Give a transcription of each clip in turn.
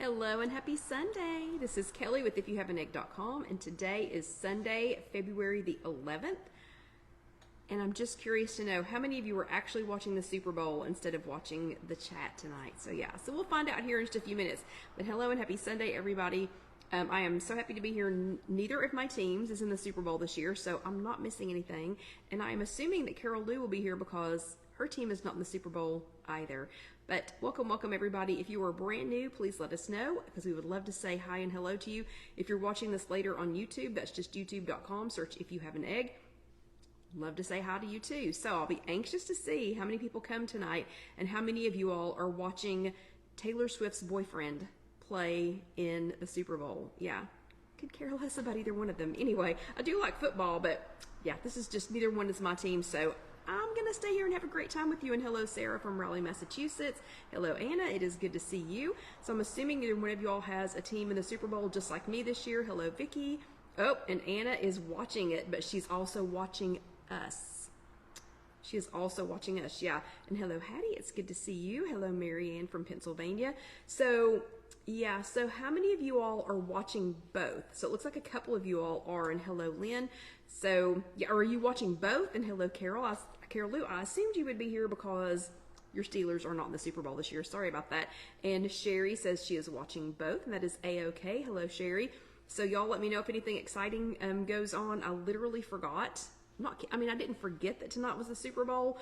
Hello and happy Sunday. This is Kelly with IfYouHaveAnEgg.com, and today is Sunday, February the 11th. And I'm just curious to know how many of you are actually watching the Super Bowl instead of watching the chat tonight. So we'll find out here in just a few minutes. But hello and happy Sunday, everybody. I am so happy to be here. Neither of my teams is in the Super Bowl this year, so I'm not missing anything. And I am assuming that Carol Lou will be here because her team is not in the Super Bowl either. But welcome everybody. If you are brand new, please let us know because we would love to say hi and hello to you. If you're watching this later on YouTube, that's just youtube.com, search If You Have an Egg. Love to say hi to you too. So I'll be anxious to see how many people come tonight and how many of you all are watching Taylor Swift's boyfriend play in the Super Bowl. Yeah, could care less about either one of them. Anyway, I do like football, but yeah, this is just neither one is my team, so I'm going to stay here and have a great time with you. And hello, Sarah from Raleigh, Massachusetts. Hello, Anna. It is good to see you. So I'm assuming neither one of you all has a team in the Super Bowl just like me this year. Hello, Vicky. Oh, and Anna is watching it, but she's also watching us. She is also watching us, yeah. And hello, Hattie. It's good to see you. Hello, Marianne from Pennsylvania. So how many of you all are watching both? So it looks like a couple of you all are, and hello, Lynn. So, yeah, are you watching both? And hello, Carol. Carol Lou, I assumed you would be here because your Steelers are not in the Super Bowl this year. Sorry about that. And Sherry says she is watching both, and that is A-OK. Hello, Sherry. So y'all let me know if anything exciting goes on. I literally forgot. I didn't forget that tonight was the Super Bowl,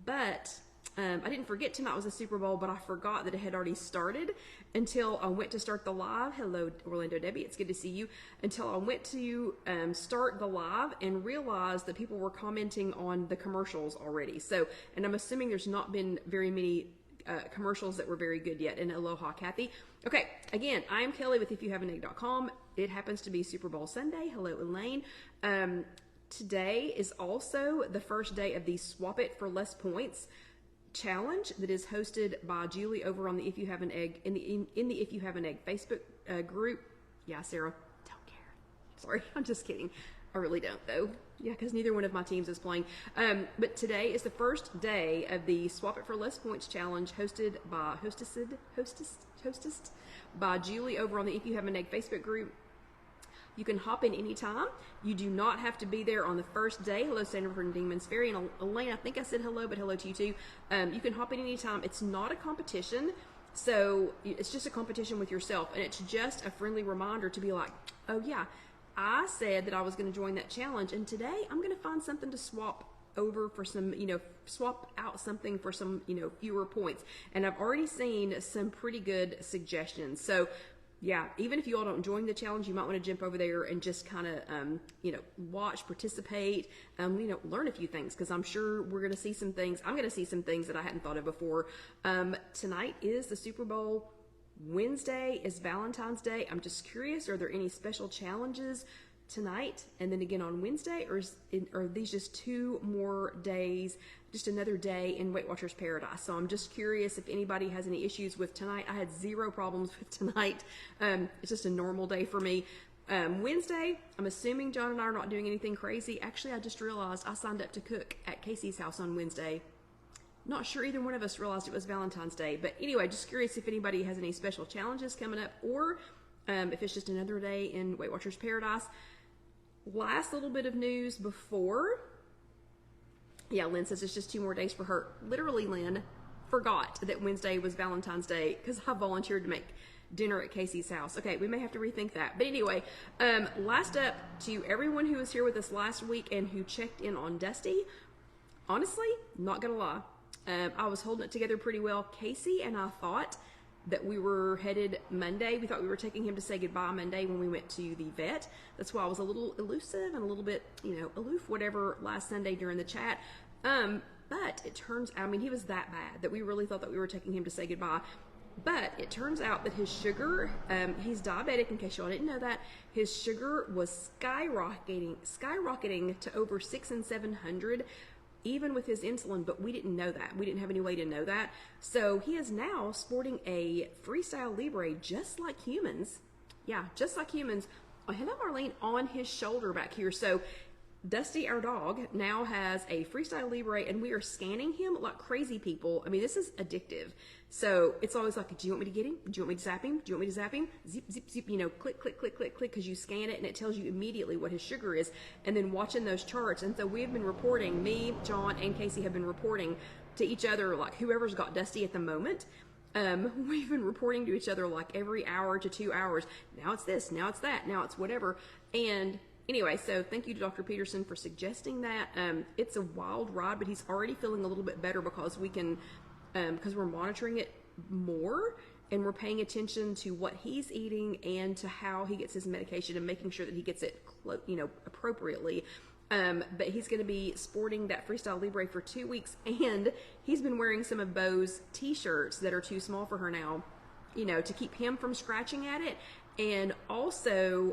but I didn't forget tonight was the Super Bowl, but I forgot that it had already started until I went to start the live. Hello, Orlando Debbie. It's good to see you. Until I went to start the live and realized that people were commenting on the commercials already. So, and I'm assuming there's not been very many commercials that were very good yet. And aloha, Kathy. Okay, again, I am Kelly with IfYouHaveAnEgg.com. It happens to be Super Bowl Sunday. Hello, Elaine. Today is also the first day of the Swap It for Less Points challenge that is hosted by Julie over on the If You Have an Egg in the If You Have an Egg Facebook group. Yeah, Sarah, don't care. Sorry, I'm just kidding. I really don't though. Yeah, because neither one of my teams is playing. But today is the first day of the Swap It for Less Points challenge hosted by hostessed by Julie over on the If You Have an Egg Facebook group. You can hop in anytime. You do not have to be there on the first day. Hello, Sandra from Demons Ferry. And Elaine, I think I said hello, but hello to you too. You can hop in anytime. It's not a competition. So it's just a competition with yourself. And it's just a friendly reminder to be like, oh yeah, I said that I was going to join that challenge. And today I'm going to find something to swap over for some, swap out something for some, fewer points. And I've already seen some pretty good suggestions. So yeah, even if you all don't join the challenge, you might want to jump over there and just kind of, watch, participate, learn a few things because I'm sure we're going to see some things. I'm going to see some things that I hadn't thought of before. Tonight is the Super Bowl. Wednesday is Valentine's Day. I'm just curious, are there any special challenges tonight and then again on Wednesday, or are these just two more days, just another day in Weight Watchers Paradise? So I'm just curious if anybody has any issues with tonight. I had zero problems with tonight. It's just a normal day for me. Wednesday, I'm assuming John and I are not doing anything crazy. Actually, I just realized I signed up to cook at Casey's house on Wednesday. Not sure either one of us realized it was Valentine's Day, but anyway, just curious if anybody has any special challenges coming up, or if it's just another day in Weight Watchers Paradise. Last little bit of news before. Yeah, Lynn says it's just 2 more days for her. Literally, Lynn forgot that Wednesday was Valentine's Day because I volunteered to make dinner at Casey's house. Okay, we may have to rethink that. But anyway, last up to everyone who was here with us last week and who checked in on Dusty. Honestly, not gonna lie, I was holding it together pretty well. Casey and I thought that we were headed Monday. We thought we were taking him to say goodbye Monday when we went to the vet. That's why I was a little elusive and a little bit, aloof, whatever, last Sunday during the chat. But it turns out, he was that bad that we really thought that we were taking him to say goodbye. But it turns out that his sugar, he's diabetic in case y'all didn't know that, his sugar was skyrocketing to over 600 and 700 even with his insulin, but we didn't know that. We didn't have any way to know that. So he is now sporting a Freestyle Libre just like humans. Yeah, just like humans. Oh, hello, Marlene, on his shoulder back here. So Dusty, our dog, now has a Freestyle Libre, and we are scanning him like crazy people. I mean, this is addictive. So it's always like, do you want me to get him? Do you want me to zap him? Do you want me to zap him? Zip, zip, zip, you know, click, click, click, click, click, because you scan it and it tells you immediately what his sugar is, and then watching those charts. And so we've been reporting, me, John, and Casey have been reporting to each other, like whoever's got Dusty at the moment. We've been reporting to each other like every hour to 2 hours. Now it's this, now it's that, now it's whatever. And anyway, so thank you to Dr. Peterson for suggesting that. It's a wild ride, but he's already feeling a little bit better because we can, because we're monitoring it more and we're paying attention to what he's eating and to how he gets his medication and making sure that he gets it, you know, appropriately. But he's going to be sporting that Freestyle Libre for 2 weeks, and he's been wearing some of Bo's t-shirts that are too small for her now, you know, to keep him from scratching at it, and also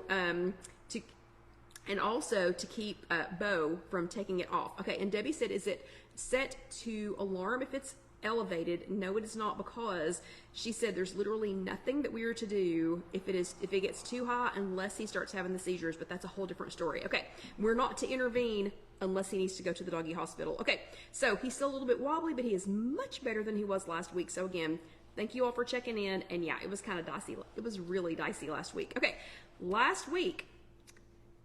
to keep Bo from taking it off. Okay, and Debbie said, is it set to alarm if it's elevated? No, it is not, because she said there's literally nothing that we are to do if it gets too high unless he starts having the seizures, but that's a whole different story. Okay, we're not to intervene unless he needs to go to the doggy hospital. Okay, so he's still a little bit wobbly, but he is much better than he was last week. So again, thank you all for checking in. And yeah, it was kind of dicey. It was really dicey last week. Okay, last week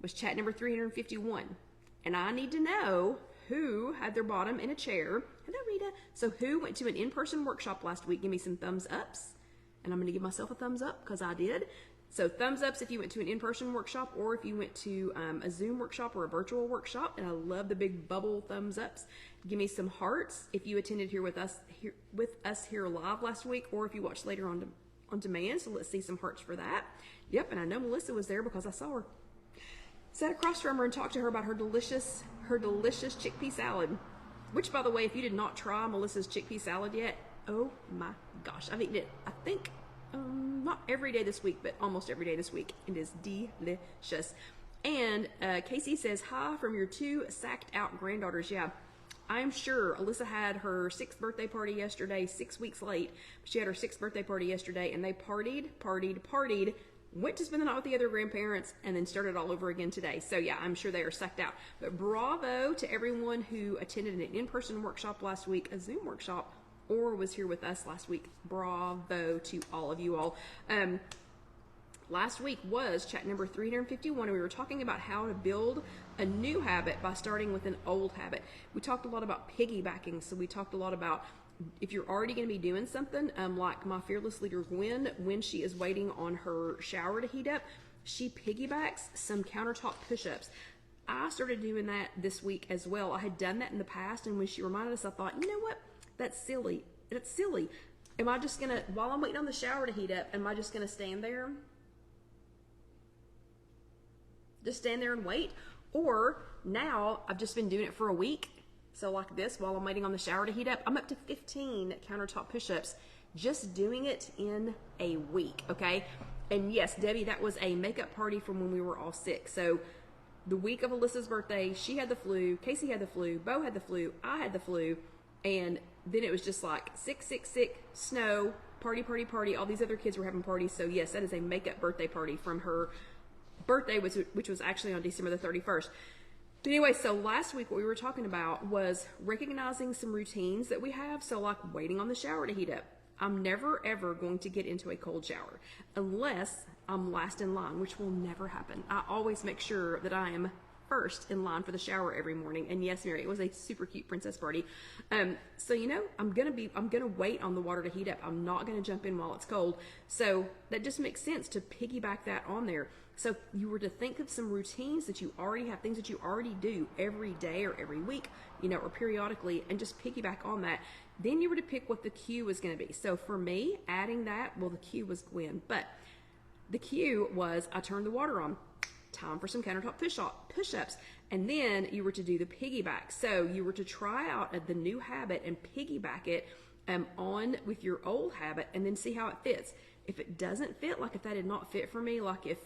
was chat number 351, and I need to know who had their bottom in a chair. Hello, Rita. So who went to an in-person workshop last week? Give me some thumbs ups. And I'm going to give myself a thumbs up because I did. So thumbs ups if you went to an in-person workshop, or if you went to a Zoom workshop or a virtual workshop. And I love the big bubble thumbs ups. Give me some hearts if you attended here with us here live last week, or if you watched later on demand. So let's see some hearts for that. Yep, and I know Melissa was there because I saw her. Sat across from her and talked to her about her delicious chickpea salad. Which, by the way, if you did not try Melissa's chickpea salad yet, oh my gosh, I've eaten it, I think, not every day this week, but almost every day this week. It is delicious. And Casey says, hi from your 2 sacked out granddaughters. Yeah, I'm sure Alyssa had her 6th birthday party yesterday, 6 weeks late. She had her 6th birthday party yesterday, and they partied, went to spend the night with the other grandparents, and then started all over again today. So yeah, I'm sure they are sucked out. But bravo to everyone who attended an in-person workshop last week, a Zoom workshop, or was here with us last week. Bravo to all of you all. Last week was chat number 351, and we were talking about how to build a new habit by starting with an old habit. We talked a lot about piggybacking, so we talked a lot about if you're already going to be doing something, like my fearless leader Gwen, when she is waiting on her shower to heat up, she piggybacks some countertop push-ups. I started doing that this week as well. I had done that in the past, and when she reminded us, I thought, you know what? That's silly. That's silly. Am I just going to, while I'm waiting on the shower to heat up, am I just going to stand there? Just stand there and wait? Or now I've just been doing it for a week. So like this, while I'm waiting on the shower to heat up, I'm up to 15 countertop push-ups, just doing it in a week, okay? And yes, Debbie, that was a makeup party from when we were all sick. So the week of Alyssa's birthday, she had the flu, Casey had the flu, Bo had the flu, I had the flu, and then it was just like sick, snow, party, all these other kids were having parties. So yes, that is a makeup birthday party from her birthday, which was actually on December the 31st. But anyway, so last week what we were talking about was recognizing some routines that we have. So like waiting on the shower to heat up. I'm never ever going to get into a cold shower unless I'm last in line, which will never happen. I always make sure that I am first in line for the shower every morning. And yes, Mary, it was a super cute princess party. So you know, I'm gonna wait on the water to heat up. I'm not gonna jump in while it's cold. So that just makes sense to piggyback that on there. So if you were to think of some routines that you already have, things that you already do every day or every week, you know, or periodically, and just piggyback on that, then you were to pick what the cue was going to be. So for me, adding that, well, the cue was Gwen, but the cue was I turned the water on. Time for some countertop push-ups. And then you were to do the piggyback. So you were to try out the new habit and piggyback it on with your old habit, and then see how it fits. If it doesn't fit, like if that did not fit for me, like if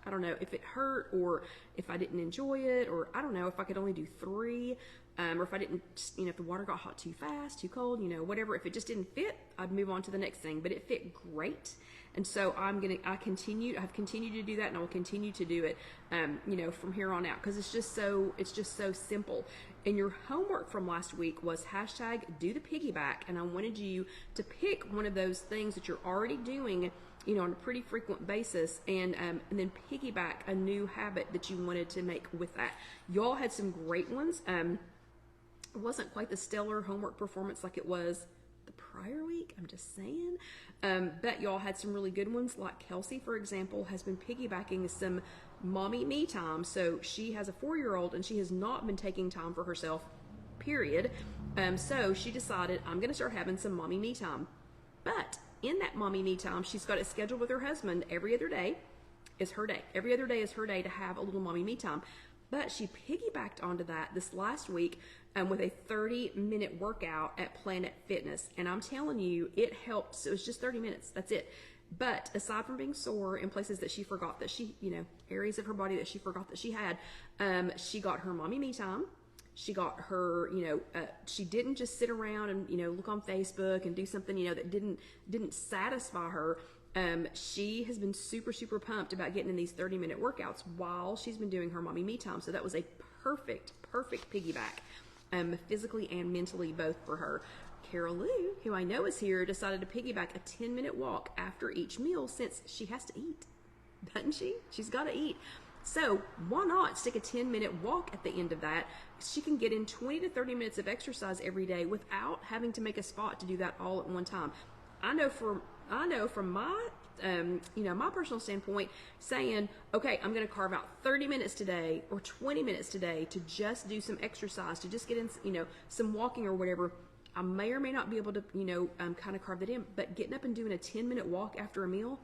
I don't know if it hurt or if I didn't enjoy it, or I don't know if I could only do 3, or if I didn't, if the water got hot too fast, too cold, whatever. If it just didn't fit, I'd move on to the next thing. But it fit great, and so I've continued to do that, and I will continue to do it, from here on out, because it's just so simple. And your homework from last week was #do the piggyback, and I wanted you to pick one of those things that you're already doing, on a pretty frequent basis, and then piggyback a new habit that you wanted to make with that. Y'all had some great ones. It wasn't quite the stellar homework performance like it was the prior week, I'm just saying, but y'all had some really good ones. Like Kelsey, for example, has been piggybacking some mommy me time. So she has a 4-year-old and she has not been taking time for herself, period. So she decided, I'm going to start having some mommy me time. But in that mommy me time, she's got it scheduled with her husband. Every other day is her day. Every other day is her day to have a little mommy me time. But she piggybacked onto that this last week with a 30-minute workout at Planet Fitness. And I'm telling you, it helped. So it was just 30 minutes. That's it. But aside from being sore in places that she forgot that she, areas of her body that she forgot that she had, she got her mommy me time. She got her, she didn't just sit around and, look on Facebook and do something, that didn't satisfy her. She has been super, super pumped about getting in these 30-minute workouts while she's been doing her mommy me time. So that was a perfect piggyback, physically and mentally, both for her. Carol Lou, who I know is here, decided to piggyback a 10-minute walk after each meal, since she has to eat, doesn't she? She's got to eat. So why not stick a 10-minute walk at the end of that? She can get in 20 to 30 minutes of exercise every day without having to make a spot to do that all at one time. I know from my my personal standpoint, saying, okay, I'm going to carve out 30 minutes today or 20 minutes today to just do some exercise, to just get in, some walking or whatever. I may or may not be able to, kind of carve that in, but getting up and doing a 10-minute walk after a meal,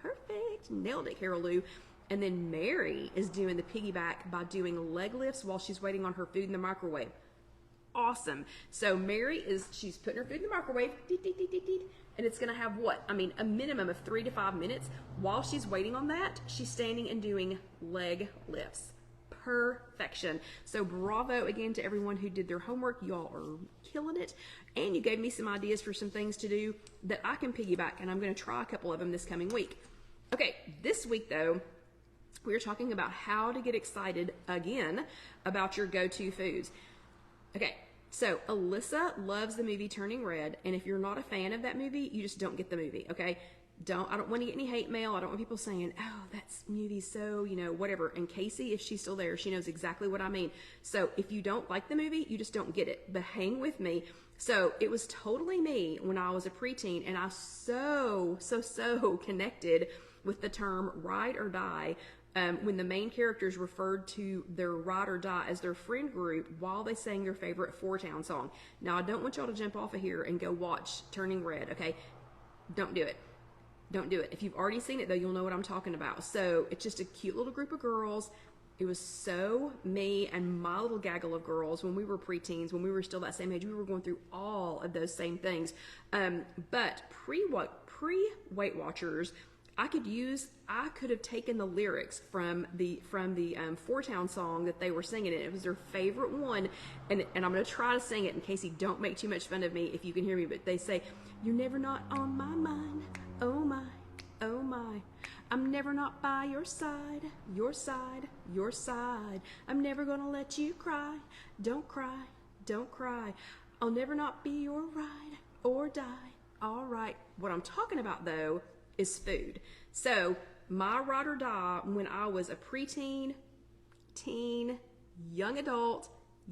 perfect. Nailed it, Carol Lou. And then Mary is doing the piggyback by doing leg lifts while she's waiting on her food in the microwave. Awesome. So Mary she's putting her food in the microwave, and it's going to have what? A minimum of 3 to 5 minutes. While she's waiting on that, she's standing and doing leg lifts. Perfection. So bravo again to everyone who did their homework. Y'all are killing it. And you gave me some ideas for some things to do that I can piggyback, and I'm going to try a couple of them this coming week. Okay, this week though, we're talking about how to get excited again about your go-to foods. Okay, so Alyssa loves the movie Turning Red, and if you're not a fan of that movie, you just don't get the movie, okay? I don't want to get any hate mail. I don't want people saying, oh, that's movie so, whatever. And Casey, if she's still there, she knows exactly what I mean. So if you don't like the movie, you just don't get it. But hang with me. So it was totally me when I was a preteen, and I so connected with the term ride or die when the main characters referred to their ride or die as their friend group while they sang their favorite Four Town song. Now, I don't want y'all to jump off of here and go watch Turning Red, okay? Don't do it. Don't do it. If you've already seen it, though, you'll know what I'm talking about. So it's just a cute little group of girls. It was so me and my little gaggle of girls when we were preteens, when we were still that same age. We were going through all of those same things. But pre-Weight Watchers, I could have taken the lyrics from the Four Town song that they were singing. It was their favorite one, and I'm going to try to sing it in case you don't make too much fun of me if you can hear me. But they say, "You're never not on my mind. Oh my, oh my. I'm never not by your side, your side, your side. I'm never gonna let you cry. Don't cry, don't cry. I'll never not be your ride or die. All right." What I'm talking about though is food. So my ride or die when I was a preteen, teen, young adult,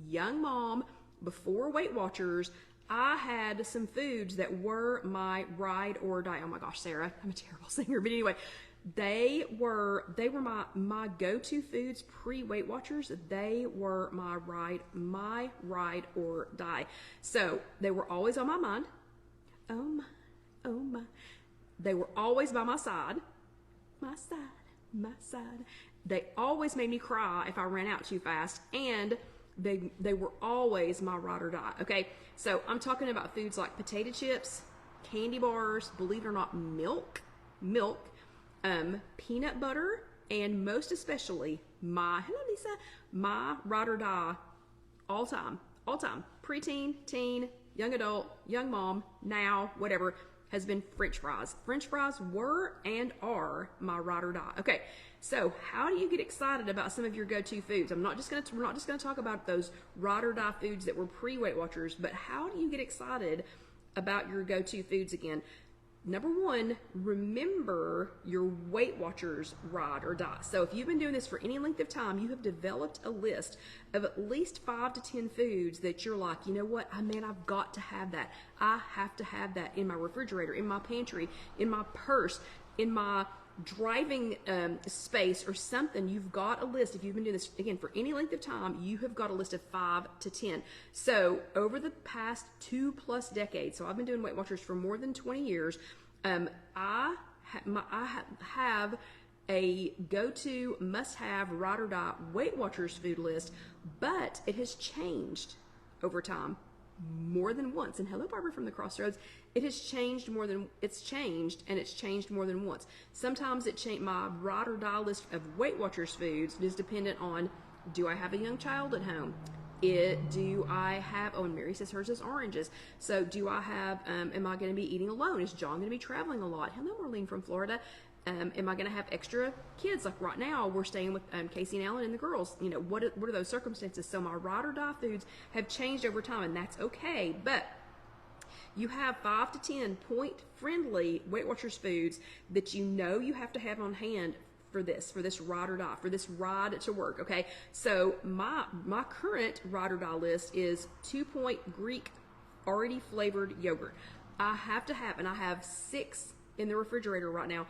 young mom, before Weight Watchers, I had some foods that were my ride or die. Oh my gosh, Sarah, I'm a terrible singer. But anyway, they were my go-to foods pre-Weight Watchers. They were my ride or die. So they were always on my mind. Oh my, oh my. They were always by my side. My side, my side. They always made me cry if I ran out too fast, and they were always my ride or die. Okay, so I'm talking about foods like potato chips, candy bars, believe it or not, milk, peanut butter, and most especially hello Lisa, my ride or die all time, preteen, teen, young adult, young mom, now, whatever, has been French fries. French fries were and are my ride or die. Okay, so how do you get excited about some of your go-to foods? we're not just gonna talk about those ride or die foods that were pre-Weight Watchers, but how do you get excited about your go-to foods again? Number one, remember your Weight Watchers ride or die. So if you've been doing this for any length of time, you have developed a list of at least 5 to 10 foods that you're like, you know what, man, I've got to have that. I have to have that in my refrigerator, in my pantry, in my purse, in my driving space or something. You've got a list. If you've been doing this again for any length of time, you have got a list of 5 to 10. So over the past 2+ decades, so I've been doing Weight Watchers for more than 20 years, I have a go-to must-have ride or die Weight Watchers food list, but it has changed over time more than once. And hello, Barbara from the Crossroads. It's changed more than once. Sometimes my ride or die list of Weight Watchers foods is dependent on, do I have a young child at home? Do I have, and Mary says hers is oranges. So do I have, am I going to be eating alone? Is John going to be traveling a lot? Hello, Marlene from Florida. Am I going to have extra kids? Like right now, we're staying with Casey and Alan and the girls. You know, what are those circumstances? So my ride or die foods have changed over time, and that's okay. But you have 5 to 10 point-friendly Weight Watchers foods that you know you have to have on hand for this ride or die, for this ride to work, okay? So my current ride or die list is 2-point Greek already flavored yogurt. I have to have, and I have 6 in the refrigerator right now.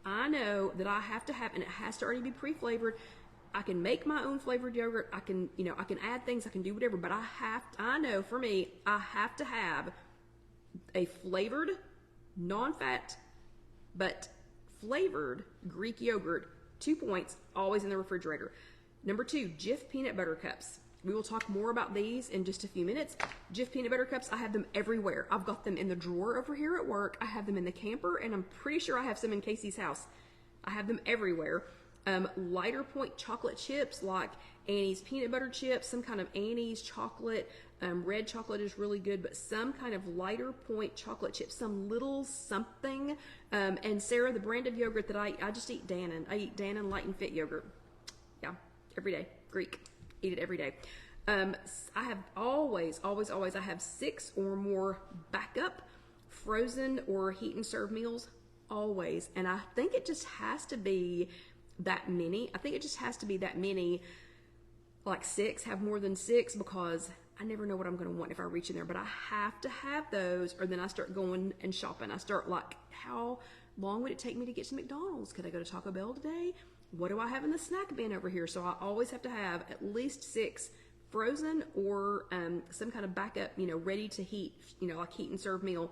I know that I have to have, and it has to already be pre-flavored. I can make my own flavored yogurt. I can add things. I can do whatever, but I know for me, I have to have a flavored, non-fat, but flavored Greek yogurt, 2 points, always in the refrigerator. Number 2, Jif peanut butter cups. We will talk more about these in just a few minutes. Jif peanut butter cups, I have them everywhere. I've got them in the drawer over here at work. I have them in the camper, and I'm pretty sure I have some in Casey's house. I have them everywhere. Lighter point chocolate chips like Annie's peanut butter chips, some kind of Annie's chocolate. Red chocolate is really good, but some kind of lighter point chocolate chips, some little something. And Sarah, the brand of yogurt that I just eat Dannon. I eat Dannon Light and Fit yogurt. Yeah, every day. Greek. Eat it every day. I have always, I have 6 or more backup frozen or heat and serve meals, always. And I think it just has to be that many. Like 6, have more than 6, because I never know what I'm going to want if I reach in there. But I have to have those, or then I start going and shopping. I start like, how long would it take me to get to McDonald's? Could I go to Taco Bell today? What do I have in the snack bin over here? So I always have to have at least 6 frozen or some kind of backup, ready to heat, like heat and serve meal.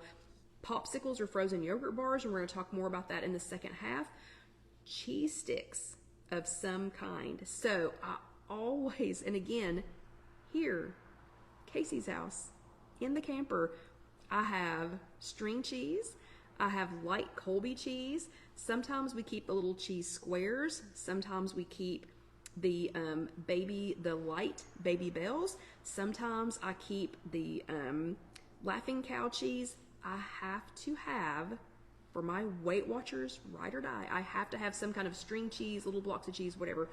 Popsicles or frozen yogurt bars, and we're going to talk more about that in the second half. Cheese sticks of some kind. So I always, and again, here, Casey's house, in the camper, I have string cheese. I have light Colby cheese. Sometimes we keep the little cheese squares. Sometimes we keep the light Baby Bells. Sometimes I keep the Laughing Cow cheese. I have to have, for my Weight Watchers ride or die, I have to have some kind of string cheese, little blocks of cheese, whatever.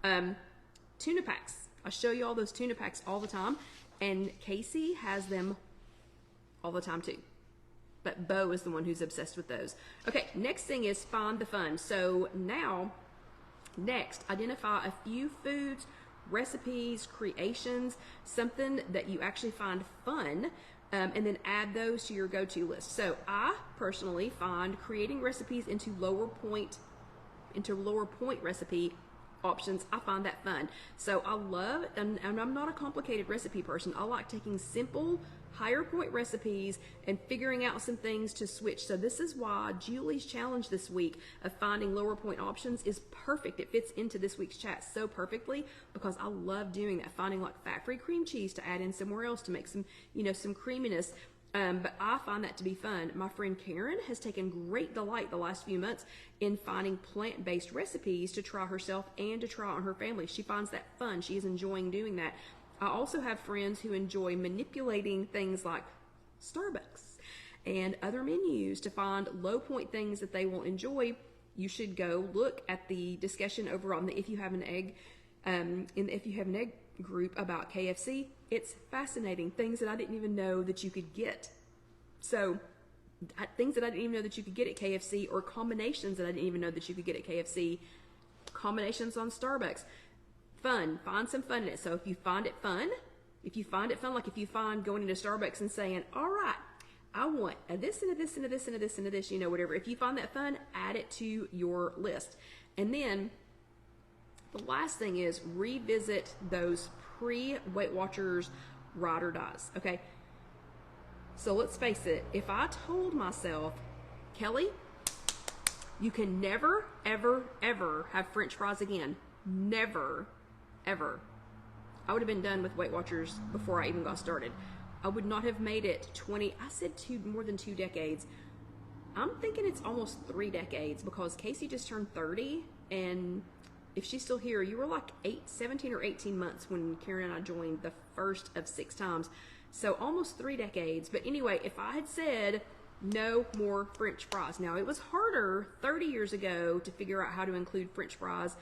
Tuna packs. I show you all those tuna packs all the time, and Casey has them all the time too. But Bo is the one who's obsessed with those. Okay, next thing is find the fun. So next, identify a few foods, recipes, creations, something that you actually find fun, and then add those to your go-to list. So I personally find creating recipes into lower point recipe options, I find that fun. So I love, and I'm not a complicated recipe person. I like taking simple, higher point recipes and figuring out some things to switch. So this is why Julie's challenge this week of finding lower point options is perfect. It fits into this week's chat so perfectly, because I love doing that, finding like fat-free cream cheese to add in somewhere else to make some, some creaminess. But I find that to be fun. My friend Karen has taken great delight the last few months in finding plant-based recipes to try herself and to try on her family. She finds that fun. She is enjoying doing that. I also have friends who enjoy manipulating things like Starbucks and other menus to find low point things that they will enjoy. You should go look at the discussion over on the If You Have an Egg, in the If You Have an Egg group about KFC. It's fascinating. Things that I didn't even know that you could get. So things that I didn't even know that you could get at KFC, or combinations that I didn't even know that you could get at KFC, combinations on Starbucks. Fun. Find some fun in it. So if you find it fun, like if you find going into Starbucks and saying, all right, I want a this and a this and a this and a this and a this, whatever. If you find that fun, add it to your list. And then the last thing is revisit those pre-Weight Watchers ride or dies. Okay. So let's face it. If I told myself, Kelly, you can never, ever, ever have French fries again. Never, ever. I would have been done with Weight Watchers before I even got started. I would not have made it more than 2 decades. I'm thinking it's almost 3 decades, because Casey just turned 30, and if she's still here, you were like 17 or 18 months when Karen and I joined the first of 6 times. So almost 3 decades. But anyway, if I had said no more French fries. Now, it was harder 30 years ago to figure out how to include French fries,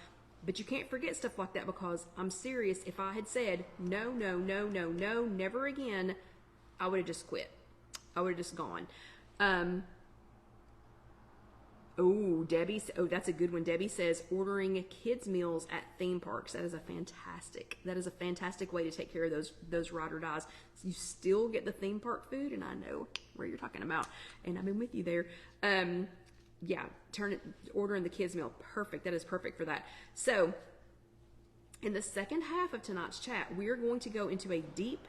but you can't forget stuff like that, because I'm serious. If I had said no, no, no, no, no, never again, I would have just quit. I would have just gone. That's a good one. Debbie says ordering kids meals at theme parks. That is a fantastic way to take care of those ride or dies. So you still get the theme park food, and I know where you're talking about, and I've been with you there. Ordering the kids meal. Perfect. That is perfect for that. So in the second half of tonight's chat, we are going to go into a deep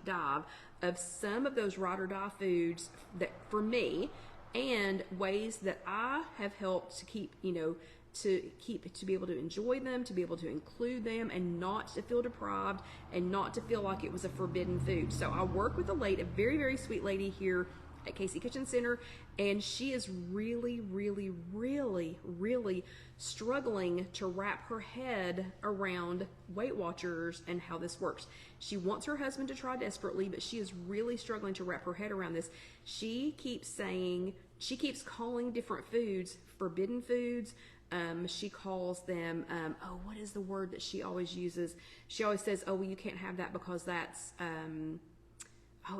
dive of some of those ride or die foods that, for me, and ways that I have helped to keep, to be able to enjoy them, to be able to include them, and not to feel deprived, and not to feel like it was a forbidden food. So I work with a very, very sweet lady here at Casey Kitchen Center, and she is really, really, really, really struggling to wrap her head around Weight Watchers and how this works. She wants her husband to try desperately, but she is really struggling to wrap her head around this. She keeps calling different foods forbidden foods. She calls them, what is the word that she always uses? She always says, well, you can't have that because that's,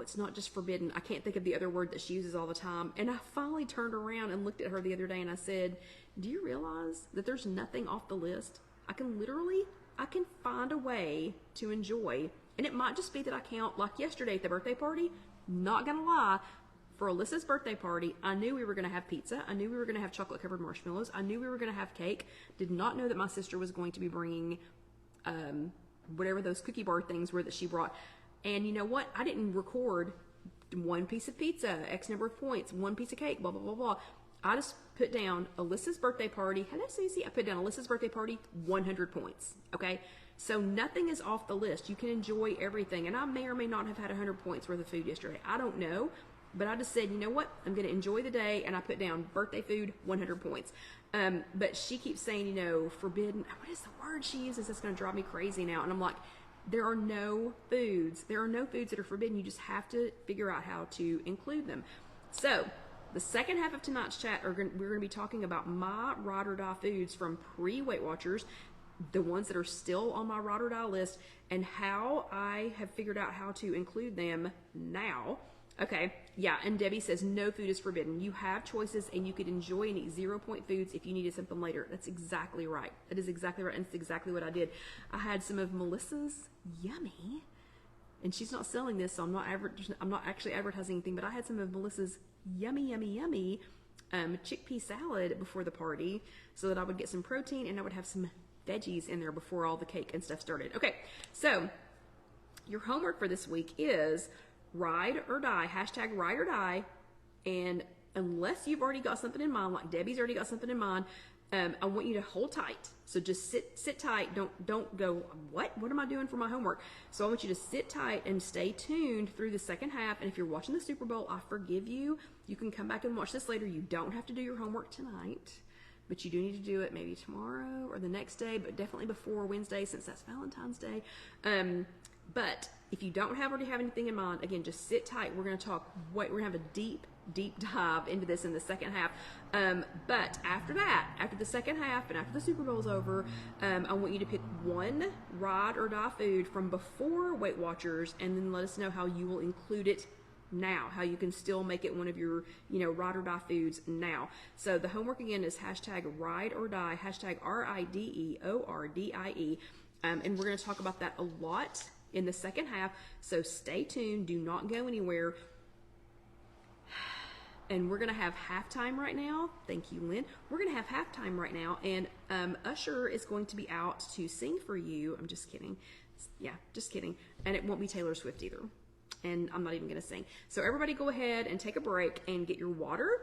it's not just forbidden. I can't think of the other word that she uses all the time. And I finally turned around and looked at her the other day and I said, do you realize that there's nothing off the list? I can find a way to enjoy. And it might just be that I count, like yesterday at the birthday party, not gonna lie, for Alyssa's birthday party, I knew we were gonna have pizza. I knew we were gonna have chocolate covered marshmallows. I knew we were gonna have cake. Did not know that my sister was going to be bringing, whatever those cookie bar things were that she brought. And you know what? I didn't record 1 piece of pizza, X number of points, 1 piece of cake, blah, blah, blah, blah. I just put down Alyssa's birthday party. Hello, Susie. I put down Alyssa's birthday party, 100 points. Okay? So nothing is off the list. You can enjoy everything. And I may or may not have had 100 points worth of food yesterday. I don't know. But I just said, you know what? I'm going to enjoy the day. And I put down birthday food, 100 points. But she keeps saying, forbidden. What is the word she uses? That's going to drive me crazy now. And I'm like, there are no foods. There are no foods that are forbidden. You just have to figure out how to include them. So the second half of tonight's chat, we're going to be talking about my ride or die foods from pre-Weight Watchers, the ones that are still on my ride or die list, and how I have figured out how to include them now. Okay, yeah, and Debbie says no food is forbidden. You have choices, and you could enjoy and eat 0-point foods if you needed something later. That's exactly right. That is exactly right, and it's exactly what I did. I had some of Melissa's yummy, and she's not selling this, so I'm not actually advertising anything, but I had some of Melissa's yummy chickpea salad before the party so that I would get some protein and I would have some veggies in there before all the cake and stuff started. Okay, so your homework for this week is ride or die, hashtag ride or die, and unless you've already got something in mind, like Debbie's already got something in mind, I want you to hold tight. So just sit tight. Don't go, what am I doing for my homework? So I want you to sit tight and stay tuned through the second half. And if you're watching the Super Bowl, I forgive you. You can come back and watch this later. You don't have to do your homework tonight, but you do need to do it maybe tomorrow or the next day, but definitely before Wednesday since that's Valentine's Day. But if you don't already have anything in mind, again, just sit tight. We're going to talk, we're going to have a deep dive into this in the second half. But after that, after the second half and after the Super Bowl's over, I want you to pick one ride or die food from before Weight Watchers and then let us know how you will include it now, how you can still make it one of your, ride or die foods now. So the homework again is hashtag ride or die, hashtag RIDEORDIE. And we're going to talk about that a lot in the second half. So stay tuned. Do not go anywhere. And we're going to have halftime right now. Thank you, Lynn. We're going to have halftime right now. And Usher is going to be out to sing for you. I'm just kidding. Yeah, just kidding. And it won't be Taylor Swift either. And I'm not even going to sing. So everybody go ahead and take a break and get your water.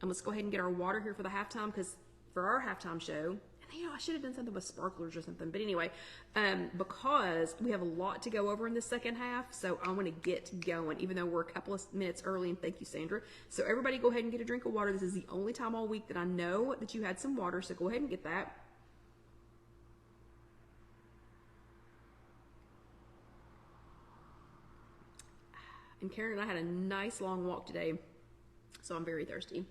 And let's go ahead and get our water here for the halftime, because for our halftime show, I should have done something with sparklers or something. But anyway, because we have a lot to go over in the second half, so I want to get going, even though we're a couple of minutes early, and thank you, Sandra. So everybody go ahead and get a drink of water. This is the only time all week that I know that you had some water, so go ahead and get that. And Karen and I had a nice long walk today, so I'm very thirsty.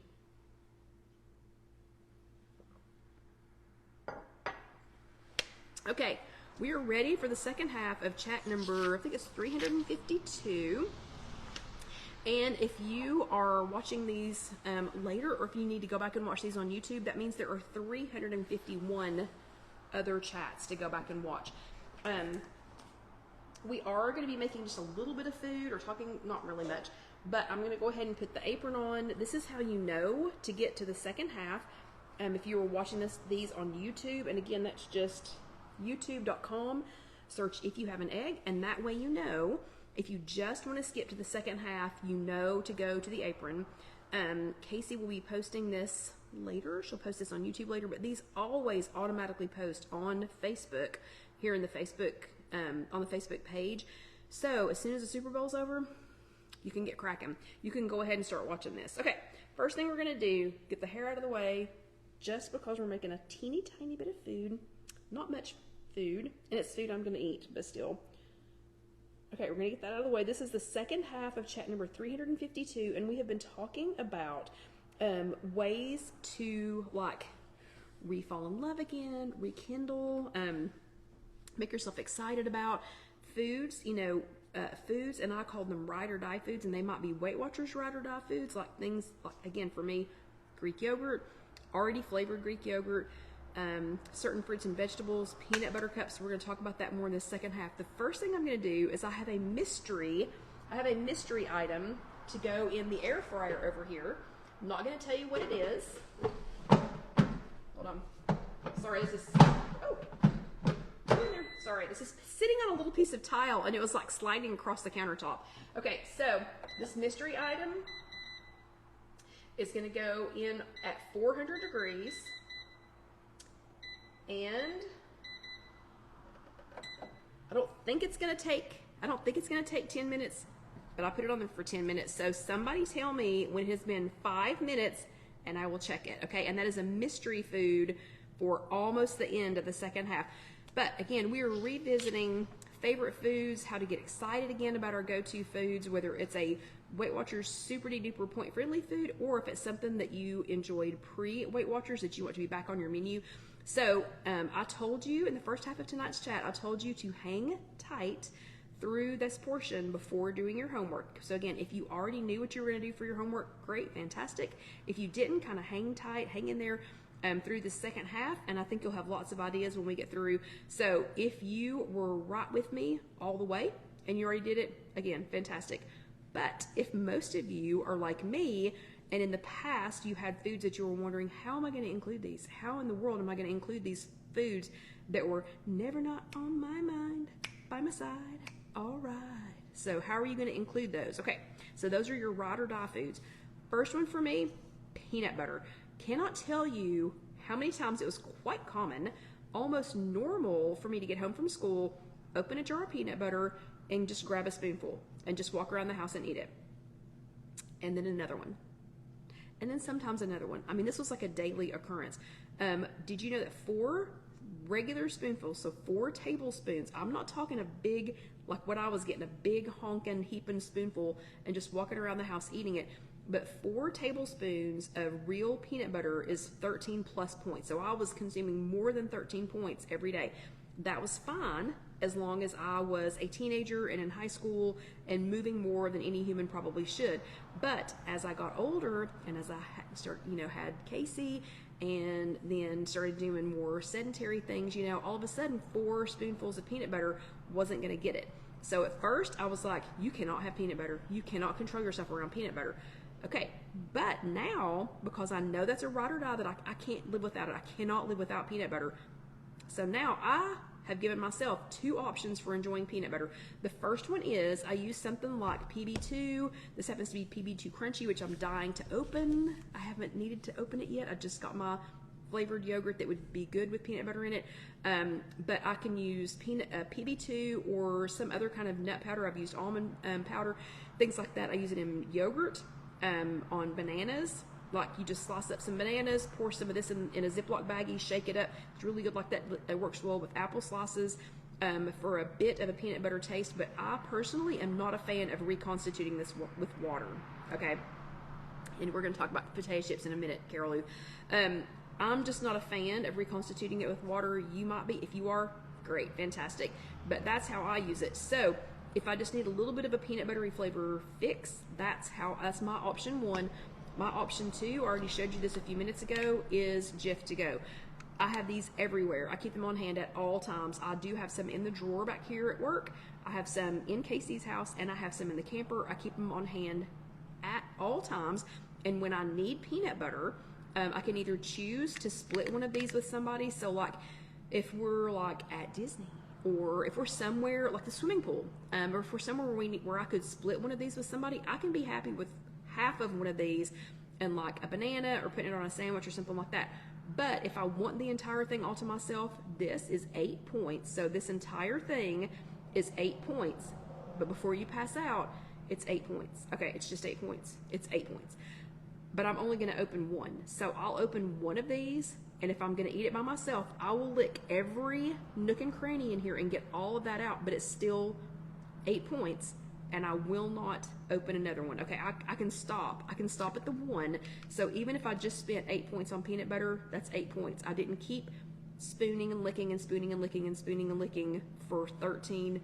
Okay, we are ready for the second half of chat number, I think it's 352. And if you are watching these later, or if you need to go back and watch these on YouTube, that means there are 351 other chats to go back and watch. We are going to be making just a little bit of food, or talking, not really much, but I'm going to go ahead and put the apron on. This is how you know to get to the second half. If you were watching these on YouTube, and again, that's just youtube.com, search If You Have an Egg, and that way you know. If you just want to skip to the second half, you know to go to the apron. Casey will be posting this later. She'll post this on YouTube later, but these always automatically post on Facebook, here in the Facebook, on the Facebook page. So as soon as the Super Bowl's over, you can get cracking. You can go ahead and start watching this. Okay, first thing we're going to do, get the hair out of the way, just because we're making a teeny tiny bit of food. Not much food, and it's food I'm going to eat, but still. Okay, we're going to get that out of the way. This is the second half of chat number 352, and we have been talking about ways to, like, re-fall in love again, rekindle, make yourself excited about foods, foods, and I call them ride or die foods, and they might be Weight Watchers ride or die foods, like things, like, again, for me, Greek yogurt, already flavored Greek yogurt, certain fruits and vegetables, peanut butter cups. We're going to talk about that more in the second half. The first thing I'm going to do is I have a mystery item to go in the air fryer over here. I'm not going to tell you what it is. Hold on. Sorry, this is, sorry, this is sitting on a little piece of tile, and it was like sliding across the countertop. Okay, so this mystery item is going to go in at 400 degrees. And I don't think it's gonna take 10 minutes, but I put it on there for 10 minutes. So somebody tell me when it has been 5 minutes, and I will check it. Okay, and that is a mystery food for almost the end of the second half. But again, we are revisiting favorite foods, how to get excited again about our go-to foods, whether it's a Weight Watchers super duper point friendly food, or if it's something that you enjoyed pre-Weight Watchers that you want to be back on your menu. So I told you in the first half of tonight's chat, I told you to hang tight through this portion before doing your homework. So again, if you already knew what you were going to do for your homework, great, fantastic. If you didn't, kind of hang tight, hang in there through the second half, and I think you'll have lots of ideas when we get through. So if you were right with me all the way and you already did it, again, fantastic. But if most of you are like me, and in the past you had foods that you were wondering, how am I going to include these? How in the world am I going to include these foods that were never not on my mind, by my side? All right. So how are you going to include those? Okay, so those are your ride or die foods. First one for me, peanut butter. Cannot tell you how many times it was quite common, almost normal for me to get home from school, open a jar of peanut butter, and just grab a spoonful and just walk around the house and eat it. And then another one. And then sometimes another one. I mean, this was like a daily occurrence. Did you know that 4 regular spoonfuls, so 4 tablespoons, I'm not talking a big, like what I was getting, a big honking heaping spoonful and just walking around the house eating it, but 4 tablespoons of real peanut butter is 13 plus points. So I was consuming more than 13 points every day. That was fine as long as I was a teenager and in high school and moving more than any human probably should. But as I got older and as I had Casey and then started doing more sedentary things, all of a sudden 4 spoonfuls of peanut butter wasn't going to get it. So at first I was like, you cannot have peanut butter. You cannot control yourself around peanut butter. Okay, but now, because I know that's a ride or die, that I can't live without it. I cannot live without peanut butter. So now I have given myself 2 options for enjoying peanut butter. The first one is I use something like PB2. This happens to be PB2 Crunchy, which I'm dying to open. I haven't needed to open it yet. I just got my flavored yogurt that would be good with peanut butter in it. But I can use PB2 or some other kind of nut powder. I've used almond powder, things like that. I use it in yogurt, on bananas. Like you just slice up some bananas, pour some of this in a Ziploc baggie, shake it up. It's really good like that. It works well with apple slices for a bit of a peanut butter taste. But I personally am not a fan of reconstituting this with water. Okay, and we're going to talk about potato chips in a minute, Carol Lou. I'm just not a fan of reconstituting it with water. You might be. If you are, great, fantastic. But that's how I use it. So if I just need a little bit of a peanut buttery flavor fix, that's my option 1. My option 2, I already showed you this a few minutes ago, is Jif to go. I have these everywhere. I keep them on hand at all times. I do have some in the drawer back here at work. I have some in Casey's house, and I have some in the camper. I keep them on hand at all times. And when I need peanut butter, I can either choose to split one of these with somebody. So like if we're like at Disney, or if we're somewhere like the swimming pool, or if we're somewhere where I could split one of these with somebody, I can be happy with half of one of these and like a banana or putting it on a sandwich or something like that. But if I want the entire thing all to myself, this is 8 points. So this entire thing is 8 points. But before you pass out, it's 8 points. Okay, it's just 8 points. It's 8 points. But I'm only going to open 1. So I'll open 1 of these, and if I'm going to eat it by myself, I will lick every nook and cranny in here and get all of that out. But it's still 8 points. And I will not open another one. Okay, I can stop. I can stop at the 1. So even if I just spent 8 points on peanut butter, that's 8 points. I didn't keep spooning and licking and spooning and licking and spooning and licking for 13,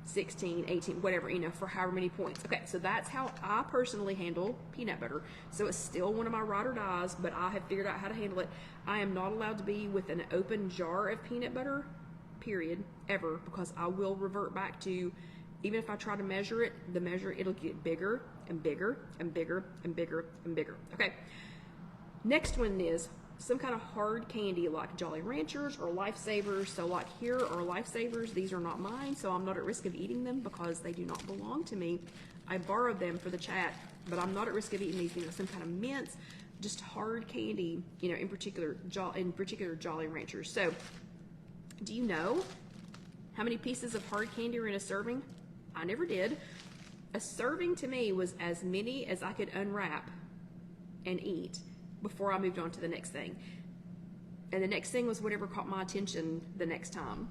16, 18, whatever, for however many points. Okay, so that's how I personally handle peanut butter. So it's still one of my ride or dies, but I have figured out how to handle it. I am not allowed to be with an open jar of peanut butter, period, ever, because I will revert back to, even if I try to measure it, it'll get bigger and bigger and bigger and bigger and bigger. Okay. Next one is some kind of hard candy like Jolly Ranchers or Lifesavers. So like here are Lifesavers. These are not mine, so I'm not at risk of eating them because they do not belong to me. I borrowed them for the chat, but I'm not at risk of eating these. Some kind of mints, just hard candy, in particular Jolly Ranchers. So do you know how many pieces of hard candy are in a serving? I never did. A serving to me was as many as I could unwrap and eat before I moved on to the next thing. And the next thing was whatever caught my attention the next time.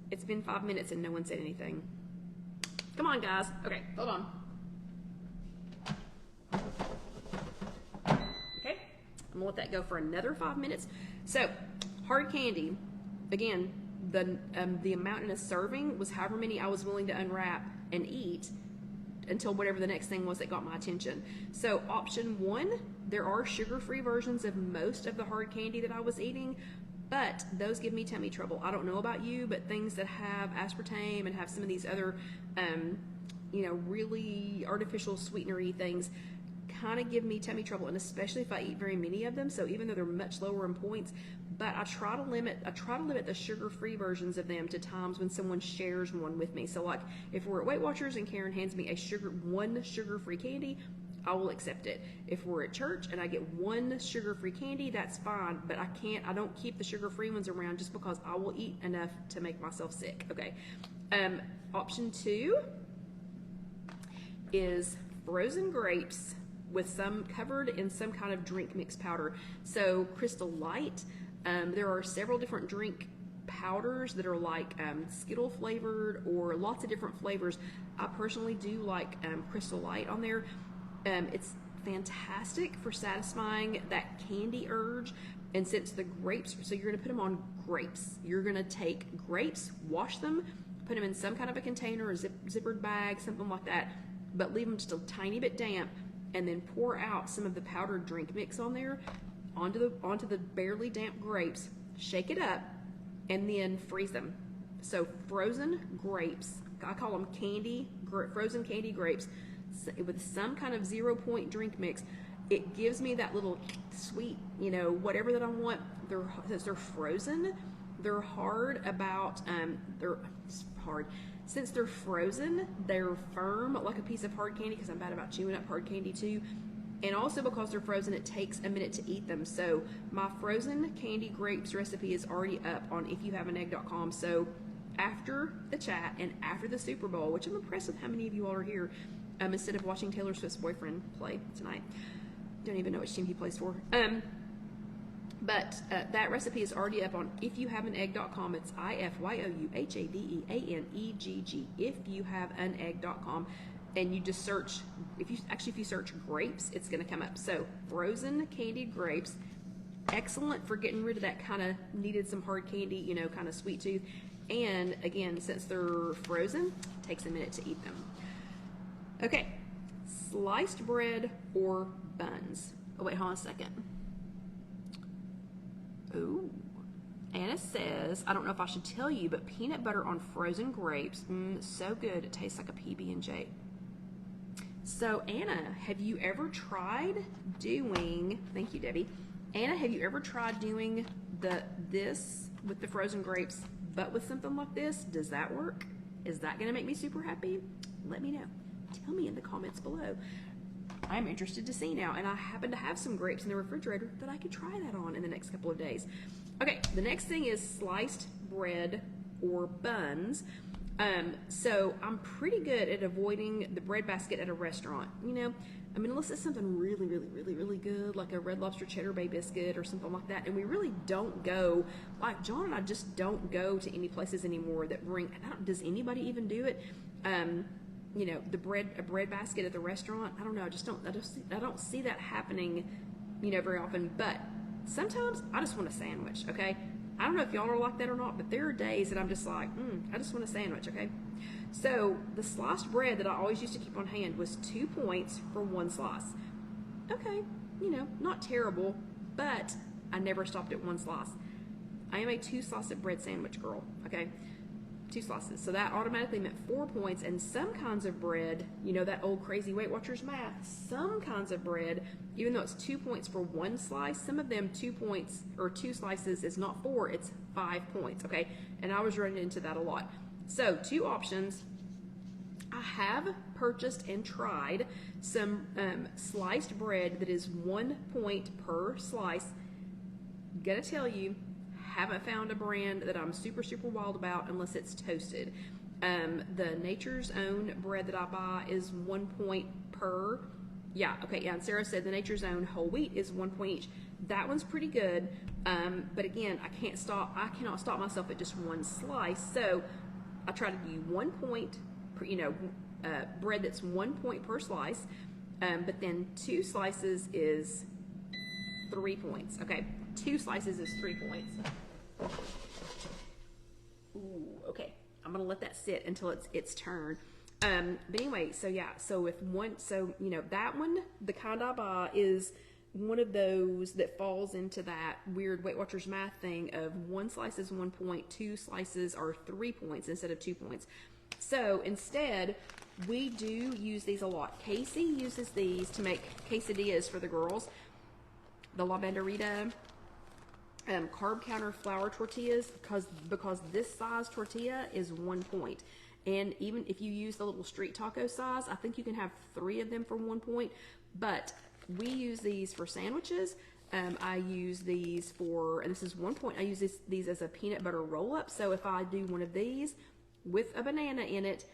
It's been 5 minutes and no one said anything. Come on, guys. Okay, hold on. Okay, I'm gonna let that go for another 5 minutes. So, hard candy, again, the amount in a serving was however many I was willing to unwrap and eat until whatever the next thing was that got my attention. So option 1, there are sugar-free versions of most of the hard candy that I was eating, but those give me tummy trouble. I don't know about you, but things that have aspartame and have some of these other, really artificial sweetenery things kind of give me tummy trouble, and especially if I eat very many of them. So even though they're much lower in points, but I try to limit the sugar-free versions of them to times when someone shares one with me. So like if we're at Weight Watchers and Karen hands me one sugar-free candy, I will accept it. If we're at church and I get one sugar-free candy, that's fine, but I don't keep the sugar-free ones around just because I will eat enough to make myself sick. Okay. Option 2 is frozen grapes with some covered in some kind of drink mix powder. So Crystal Light, there are several different drink powders that are like Skittle flavored or lots of different flavors. I personally do like Crystal Light on there. It's fantastic for satisfying that candy urge. And since the grapes, so you're gonna put them on grapes. You're gonna take grapes, wash them, put them in some kind of a container, a zippered bag, something like that, but leave them just a tiny bit damp, and then pour out some of the powdered drink mix on there, onto the barely damp grapes, shake it up, and then freeze them. So frozen grapes, I call them frozen candy grapes, with some kind of 0 point drink mix. It gives me that little sweet, whatever that I want. Since they're frozen, they're hard about, they're hard. Since they're frozen, they're firm like a piece of hard candy, because I'm bad about chewing up hard candy too. And also because they're frozen, it takes a minute to eat them. So my frozen candy grapes recipe is already up on IfYouHaveAnEgg.com. So after the chat and after the Super Bowl, which I'm impressed with how many of you all are here, instead of watching Taylor Swift's boyfriend play tonight. Don't even know which team he plays for. But that recipe is already up on IfYouHaveAnEgg.com. It's IfYouHaveAnEgg, IfYouHaveAnEgg.com. And you just search, if you search grapes, it's going to come up. So frozen candied grapes, excellent for getting rid of that kind of needed some hard candy, kind of sweet tooth. And again, since they're frozen, it takes a minute to eat them. Okay, sliced bread or buns. Oh wait, hold on a second. Ooh, Anna says, I don't know if I should tell you, but peanut butter on frozen grapes, so good. It tastes like a PB&J. So Anna, have you ever tried doing, thank you Debbie, Anna, have you ever tried doing this with the frozen grapes, but with something like this? Does that work? Is that gonna make me super happy? Let me know. Tell me in the comments below. I'm interested to see now, and I happen to have some grapes in the refrigerator that I could try that on in the next couple of days. Okay, the next thing is sliced bread or buns. So I'm pretty good at avoiding the bread basket at a restaurant. Unless it's something really, really, really, really good, like a Red Lobster Cheddar Bay biscuit or something like that. And we really don't go, like John and I just don't go to any places anymore that bring, does anybody even do it? A bread basket at the restaurant. I don't know. I don't see that happening, very often. But sometimes I just want a sandwich. Okay. I don't know if y'all are like that or not, but there are days that I'm just like, I just want a sandwich. Okay. So the sliced bread that I always used to keep on hand was 2 points for one slice. Okay. Not terrible, but I never stopped at one slice. I am a 2-slice of bread sandwich girl. Okay. 2 slices. So that automatically meant 4 points. And some kinds of bread, that old crazy Weight Watchers math, some kinds of bread, even though it's 2 points for one slice, some of them 2 points or 2 slices is not 4, it's 5 points. Okay. And I was running into that a lot. So 2 options. I have purchased and tried some sliced bread that is 1 point per slice. Gotta tell you, haven't found a brand that I'm super, super wild about unless it's toasted. The Nature's Own bread that I buy is 1 point per. Yeah, okay, yeah. And Sarah said the Nature's Own whole wheat is 1 point each. That one's pretty good. But again, I cannot stop myself at just one slice. So I try to do 1 point per, bread that's 1 point per slice. But then 2 slices is 3 points. Okay, 2 slices is 3 points. Ooh, okay. I'm gonna let that sit until it's turn. But anyway, so yeah, that one, the kind I buy is one of those that falls into that weird Weight Watchers math thing of 1 slice is 1 point, 2 slices are 3 points instead of 2 points. So instead, we do use these a lot. Casey uses these to make quesadillas for the girls. The La Banderita carb counter flour tortillas, because this size tortilla is 1 point. And even if you use the little street taco size, I think you can have 3 of them for 1 point. But we use these for sandwiches. I use these for, and this is 1 point, I use these as a peanut butter roll-up. So if I do one of these with a banana in it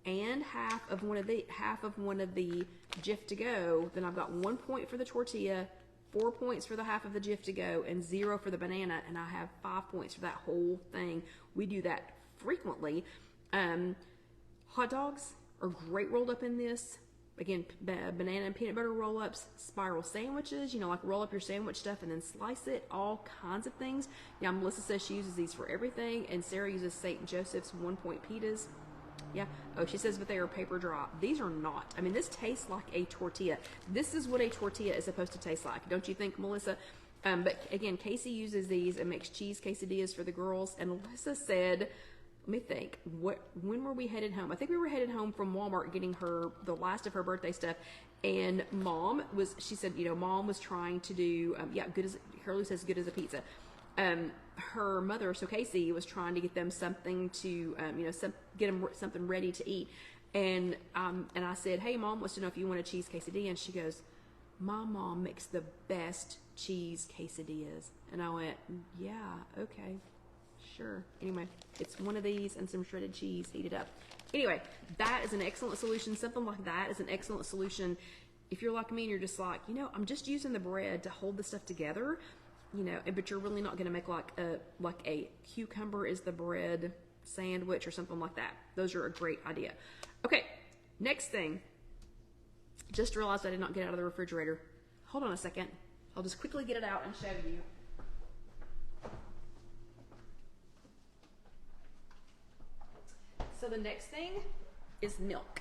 and half of one of the Jif to go, then I've got 1 point for the tortilla, 4 points for the half of the Jif to go, and 0 for the banana, and I have 5 points for that whole thing. We do that frequently. Hot dogs are great rolled up in this. Again, banana and peanut butter roll-ups, spiral sandwiches, you know, like roll up your sandwich stuff and then slice it, all kinds of things. Yeah, Melissa says she uses these for everything, and Sarah uses St. Joseph's 1 point pitas. Yeah. Oh, she says, but they are paper dry. These are not. I mean, this tastes like a tortilla. This is what a tortilla is supposed to taste like. Don't you think, Melissa? But again, Casey uses these and makes cheese quesadillas for the girls. And Melissa said, let me think, when were we headed home? I think we were headed home from Walmart getting her the last of her birthday stuff. And she said, you know, Mom was trying to do, Hurley says good as a pizza. Her mother, so Casey, was trying to get them something to, get them something ready to eat. And I said, hey, Mom wants to know if you want a cheese quesadilla. And she goes, my mom makes the best cheese quesadillas. And I went, yeah, okay, sure. Anyway, it's one of these and some shredded cheese heated up. Anyway, that is an excellent solution. Something like that is an excellent solution. If you're like me and you're just like, you know, I'm just using the bread to hold the stuff together, you know, but you're really not going to make like a cucumber is the bread sandwich or something like that. Those are a great idea. Okay, next thing. Just realized I did not get out of the refrigerator. Hold on a second. I'll just quickly get it out and show you. So the next thing is milk.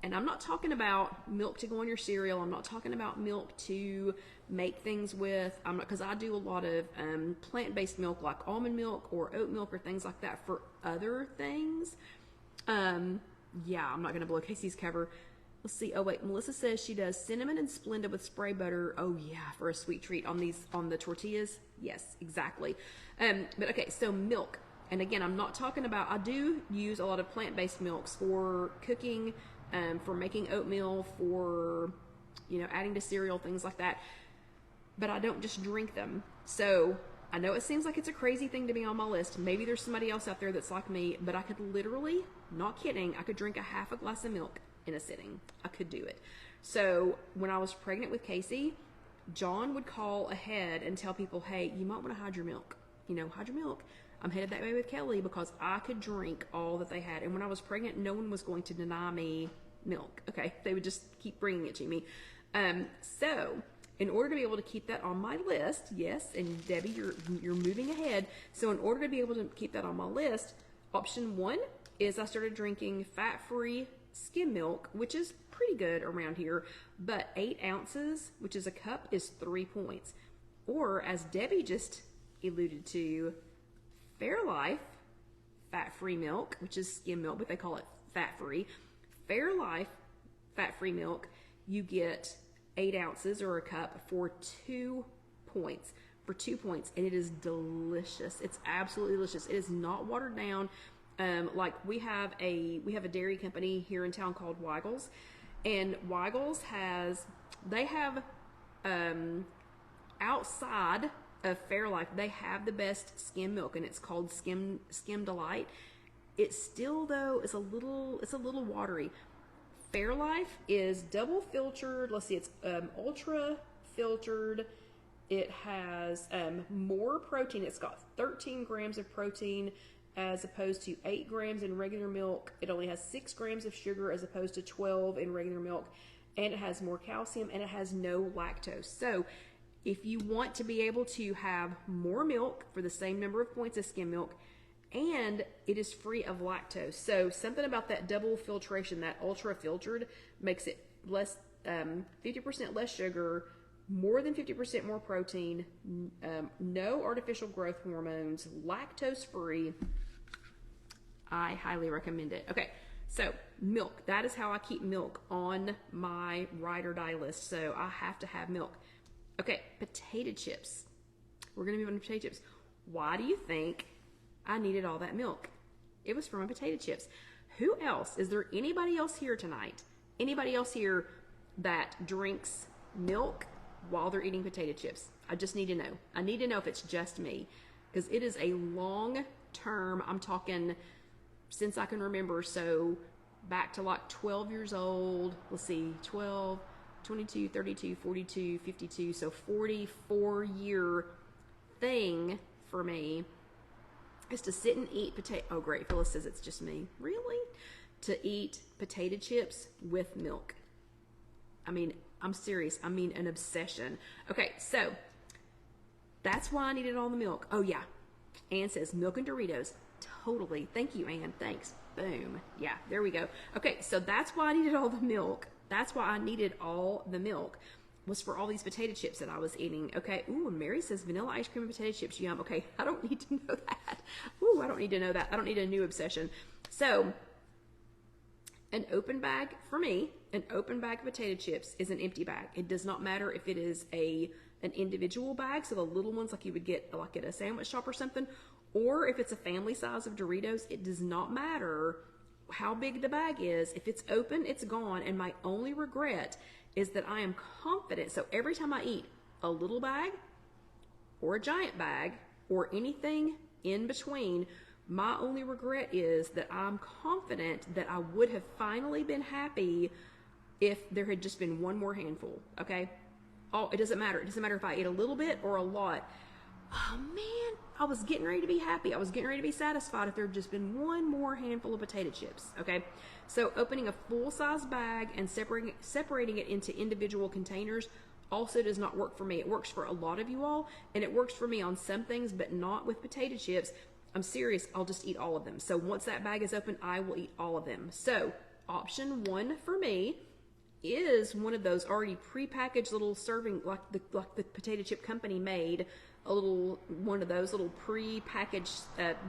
And I'm not talking about milk to go on your cereal. I'm not talking about milk to make things with. Because I do a lot of plant-based milk, like almond milk or oat milk or things like that for other things. Yeah, I'm not going to blow Casey's cover. Let's see. Oh wait, Melissa says she does cinnamon and Splenda with spray butter. Oh yeah, for a sweet treat on the tortillas. Yes, exactly. But okay, so milk. And again, I'm not talking about. I do use a lot of plant-based milks for cooking. For making oatmeal, for, you know, adding to cereal, things like that. But I don't just drink them. So I know it seems like it's a crazy thing to be on my list. Maybe there's somebody else out there that's like me, but I could literally, not kidding, I could drink a half a glass of milk in a sitting. I could do it. So when I was pregnant with Casey, John would call ahead and tell people, hey, you might want to hide your milk. You know, hide your milk. I'm headed that way with Kelly because I could drink all that they had. And when I was pregnant, no one was going to deny me milk. Okay, they would just keep bringing it to me. So in order to be able to keep that on my list, yes, and Debbie, you're moving ahead. So in order to be able to keep that on my list, option 1 is I started drinking fat-free skim milk, which is pretty good around here, but 8 ounces, which is a cup, is 3 points. Or as Debbie just alluded to, Fairlife fat-free milk, which is skim milk, but they call it fat-free. Fairlife fat-free milk, you get 8 ounces or a cup for 2 points. For 2 points, and it is delicious. It's absolutely delicious. It is not watered down. Like we have a dairy company here in town called Weigel's, and Weigel's they have outside of Fairlife, they have the best skim milk, and it's called Skim Delight. It's still, though, it's a little watery. Fairlife is double filtered. Let's see, it's ultra filtered. It has more protein. It's got 13 grams of protein as opposed to 8 grams in regular milk. It only has 6 grams of sugar as opposed to 12 in regular milk. And it has more calcium, and it has no lactose. So if you want to be able to have more milk for the same number of points as skim milk, and it is free of lactose. So something about that double filtration, that ultra filtered, makes it less, 50% less sugar, more than 50% more protein, no artificial growth hormones, lactose free. I highly recommend it. Okay, so milk. That is how I keep milk on my ride or die list. So I have to have milk. Okay, potato chips. We're going to move on to potato chips. Why do you think I needed all that milk? It was for my potato chips. Who else? Is there anybody else here tonight? Anybody else here that drinks milk while they're eating potato chips? I just need to know. I need to know if it's just me, because it is a long term, I'm talking since I can remember, so back to like 12 years old, let's see, 12, 22, 32, 42, 52, so 44-year thing for me is to sit and eat potato. Oh, great. Phyllis says it's just me. Really? To eat potato chips with milk. I mean, I'm serious. I mean, an obsession. Okay, so that's why I needed all the milk. Oh, yeah. Ann says milk and Doritos. Totally. Thank you, Ann. Thanks. Boom. Yeah, there we go. Okay, so that's why I needed all the milk. That's why I needed all the milk, was for all these potato chips that I was eating. Okay. Ooh, and Mary says vanilla ice cream and potato chips. Yum. Okay. I don't need to know that. Ooh, I don't need to know that. I don't need a new obsession. So an open bag for me, an open bag of potato chips is an empty bag. It does not matter if it is an individual bag, so the little ones like you would get like at a sandwich shop or something, or if it's a family size of Doritos. It does not matter how big the bag is. If it's open, it's gone. And my only regret is that I am confident. So every time I eat a little bag or a giant bag or anything in between, my only regret is that I'm confident that I would have finally been happy if there had just been one more handful. Okay. Oh, it doesn't matter. It doesn't matter if I eat a little bit or a lot. Oh man, I was getting ready to be happy. I was getting ready to be satisfied if there had just been one more handful of potato chips. Okay. So opening a full-size bag and separating it into individual containers also does not work for me. It works for a lot of you all, and it works for me on some things, but not with potato chips. I'm serious. I'll just eat all of them. So once that bag is open, I will eat all of them. So option one for me is one of those already prepackaged little serving, like the potato chip company made, a little one of those little pre-packaged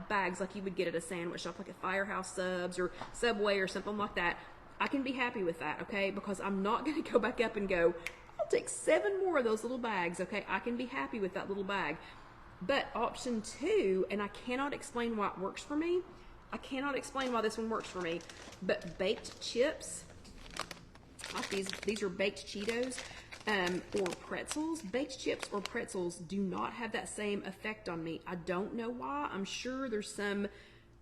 bags like you would get at a sandwich shop, like at Firehouse Subs or Subway or something like that. I can be happy with that, okay? Because I'm not going to go back up and go, I'll take 7 more of those little bags, okay? I can be happy with that little bag. But option two, and I cannot explain why it works for me. I cannot explain why this one works for me, but baked chips, like these are baked Cheetos, or pretzels. Baked chips or pretzels do not have that same effect on me. I don't know why. I'm sure there's some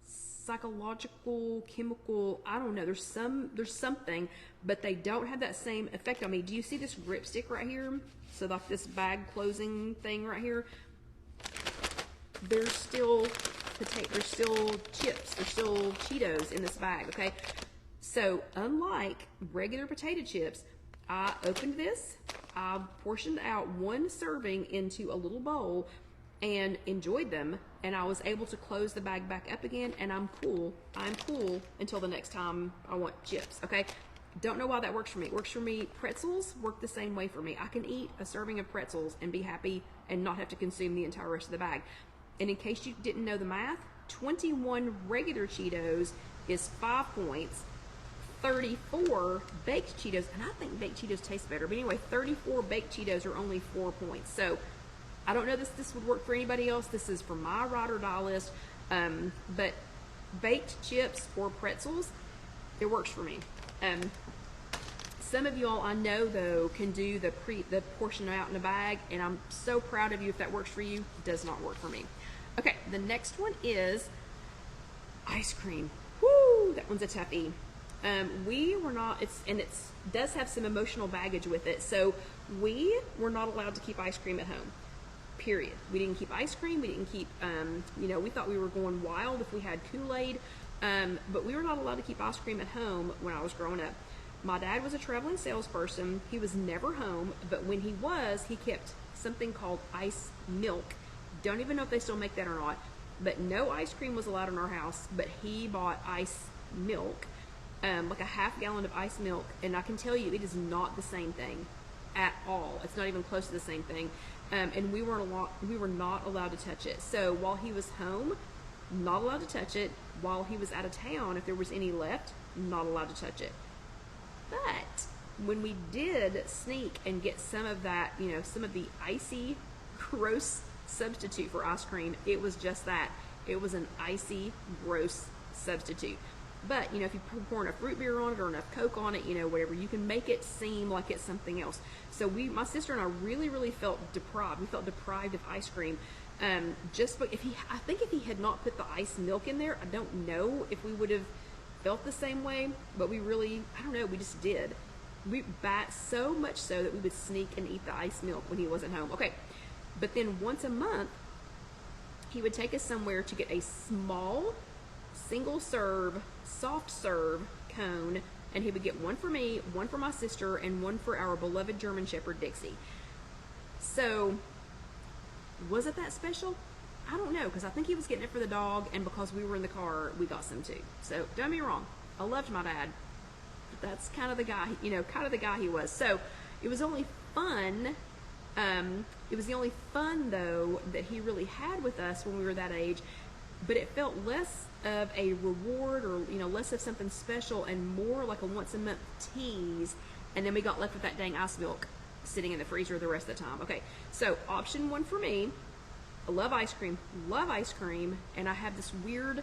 psychological, chemical, I don't know. There's something, but they don't have that same effect on me. Do you see this grip stick right here? So like this bag closing thing right here. There's still there's still chips, there's still Cheetos in this bag, okay? So unlike regular potato chips, I opened this, I portioned out one serving into a little bowl and enjoyed them, and I was able to close the bag back up again, and I'm cool until the next time I want chips, okay? Don't know why that works for me. It works for me. Pretzels work the same way for me. I can eat a serving of pretzels and be happy and not have to consume the entire rest of the bag. And in case you didn't know the math, 21 regular Cheetos is 5 points. 34 baked Cheetos, and I think baked Cheetos taste better, but anyway, 34 baked Cheetos are only 4 points. So I don't know this would work for anybody else. This is for my ride or die list. But baked chips or pretzels, it works for me. Some of y'all I know though can do the portion out in a bag, and I'm so proud of you if that works for you. It does not work for me. Okay, the next one is ice cream. Woo, that one's a toughie. We were not, it does have some emotional baggage with it. So we were not allowed to keep ice cream at home, period. We didn't keep ice cream. We didn't keep, we thought we were going wild if we had Kool-Aid. But we were not allowed to keep ice cream at home when I was growing up. My dad was a traveling salesperson. He was never home, but when he was, he kept something called ice milk. Don't even know if they still make that or not, but no ice cream was allowed in our house, but he bought ice milk. Like a half gallon of ice milk, and I can tell you it is not the same thing at all. It's not even close to the same thing. And we were not allowed to touch it. So while he was home, not allowed to touch it. While he was out of town, if there was any left, not allowed to touch it. But when we did sneak and get some of that, some of the icy, gross substitute for ice cream, it was just that. It was an icy, gross substitute. But, you know, if you pour enough root beer on it or enough Coke on it, you know, whatever, you can make it seem like it's something else. So my sister and I really felt deprived. We felt deprived of ice cream. Just but I think if he had not put the ice milk in there, I don't know if we would have felt the same way, but I don't know, we just did. So much so that we would sneak and eat the ice milk when he wasn't home. Okay, but then once a month, he would take us somewhere to get a small, single serve, soft serve cone, and he would get one for me, one for my sister, and one for our beloved German Shepherd, Dixie. So, was it that special? I don't know, because I think he was getting it for the dog, and because we were in the car, we got some too. So, don't get me wrong, I loved my dad. But that's kind of the guy, you know, kind of the guy he was. So, it was only fun. It was the only fun, though, that he really had with us when we were that age. But it felt less of a reward, or, you know, less of something special and more like a once-a-month tease. And then we got left with that dang ice milk sitting in the freezer the rest of the time. Okay, so option one for me, I love ice cream, and I have this weird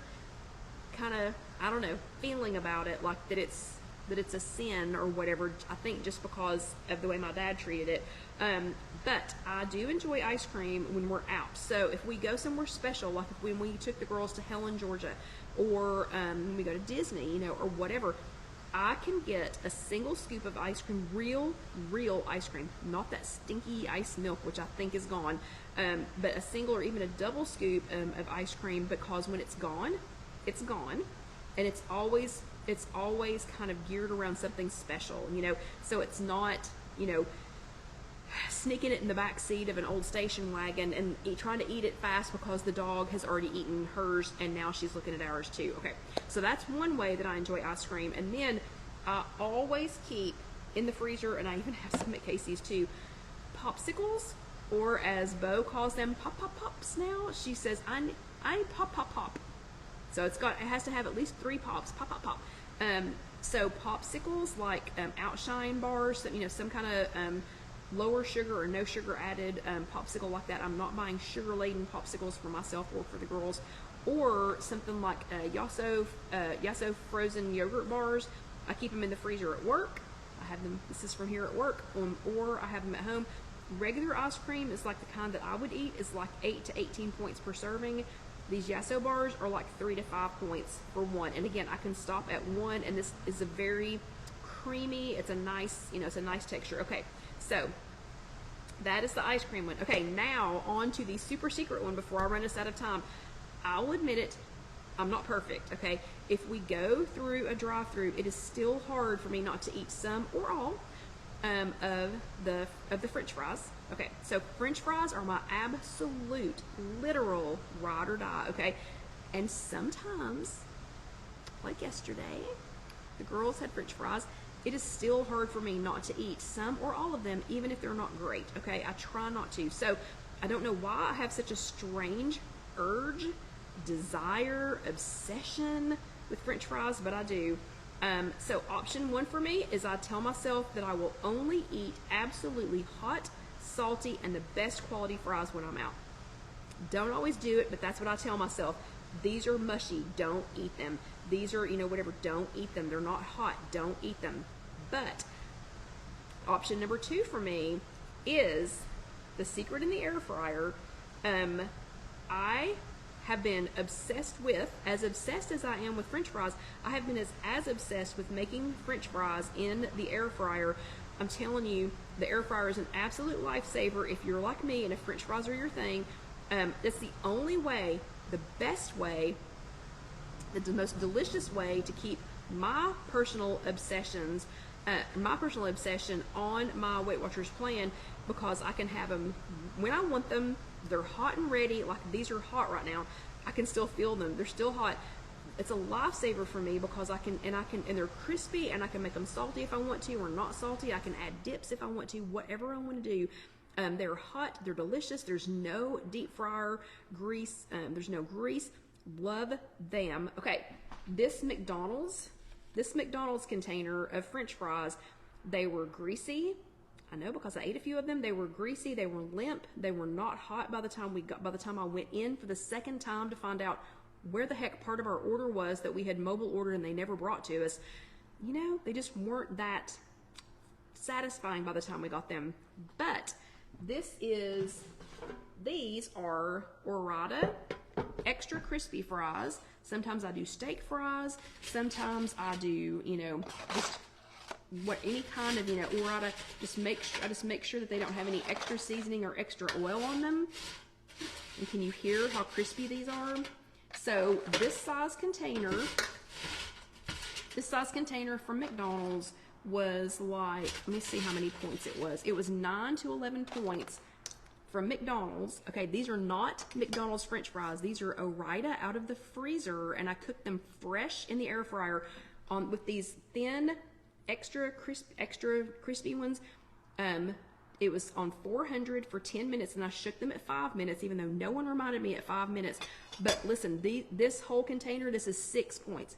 kind of, I don't know, feeling about it, like that it's a sin or whatever. I think just because of the way my dad treated it. But I do enjoy ice cream when we're out. So if we go somewhere special, like when we took the girls to Helen, Georgia, or when we go to Disney, you know, or whatever, I can get a single scoop of ice cream, real ice cream, not that stinky ice milk, which I think is gone, but a single or even a double scoop of ice cream, because when it's gone, and it's always kind of geared around something special, you know, so it's not, you know, sneaking it in the back seat of an old station wagon and trying to eat it fast because the dog has already eaten hers and now she's looking at ours too. Okay, so that's one way that I enjoy ice cream. And then I always keep in the freezer, and I even have some at Casey's too, popsicles, or as Bo calls them, pops now. She says, I need pop. So it has to have at least 3 pops, pop. So popsicles, like Outshine bars, you know, some kind of lower sugar or no sugar added popsicle like that. I'm not buying sugar laden popsicles for myself or for the girls, or something like Yasso frozen yogurt bars. I keep them in the freezer at work. I have them, this is from here at work, or I have them at home. Regular ice cream is like the kind that I would eat, is like 8 to 18 points per serving. These Yasso bars are like 3 to 5 points for one. And again, I can stop at one, and this is a very creamy, it's a nice, you know, it's a nice texture. Okay, so that is the ice cream one. Okay, now on to the super secret one before I run us out of time. I'll admit it, I'm not perfect, okay? If we go through a drive-through, it is still hard for me not to eat some or all of the French fries. Okay, so French fries are my absolute, literal ride or die, okay? And sometimes, like yesterday, the girls had French fries. It is still hard for me not to eat some or all of them, even if they're not great, okay? I try not to. So I don't know why I have such a strange urge, desire, obsession with French fries, but I do. So option one for me is I tell myself that I will only eat absolutely hot, salty, and the best quality fries when I'm out. Don't always do it, but that's what I tell myself. These are mushy, don't eat them. These are, you know, whatever, don't eat them. They're not hot, don't eat them. But option number 2 for me is the secret in the air fryer. I have been obsessed as I am with French fries, I have been as obsessed with making French fries in the air fryer. I'm telling you, the air fryer is an absolute lifesaver if you're like me and if French fries are your thing. That's the only way, the best way, the most delicious way to keep my personal obsession on my Weight Watchers plan, because I can have them when I want them. They're hot and ready. Like these are hot right now. I can still feel them. They're still hot. It's a lifesaver for me because and they're crispy, and I can make them salty if I want to, or not salty. I can add dips if I want to, whatever I want to do. They're hot. They're delicious. There's no deep fryer grease. There's no grease. Love them. Okay, this McDonald's container of French fries, they were greasy. I know because I ate a few of them. They were greasy. They were limp. They were not hot by the time I went in for the second time to find out where the heck part of our order was that we had mobile ordered and they never brought to us. You know, they just weren't that satisfying by the time we got them. But these are Orada extra crispy fries. Sometimes I do steak fries. Sometimes I do, you know, just any kind of, you know, Orada. I just make sure that they don't have any extra seasoning or extra oil on them. And can you hear how crispy these are? So this size container from McDonald's was like, let me see how many points it was. It was 9 to 11 points from McDonald's. Okay, these are not McDonald's French fries. These are Orida out of the freezer, and I cooked them fresh in the air fryer with these thin, extra crispy ones. It was on 400 for 10 minutes, and I shook them at 5 minutes, even though no one reminded me at 5 minutes. But listen, this whole container, this is 6 points.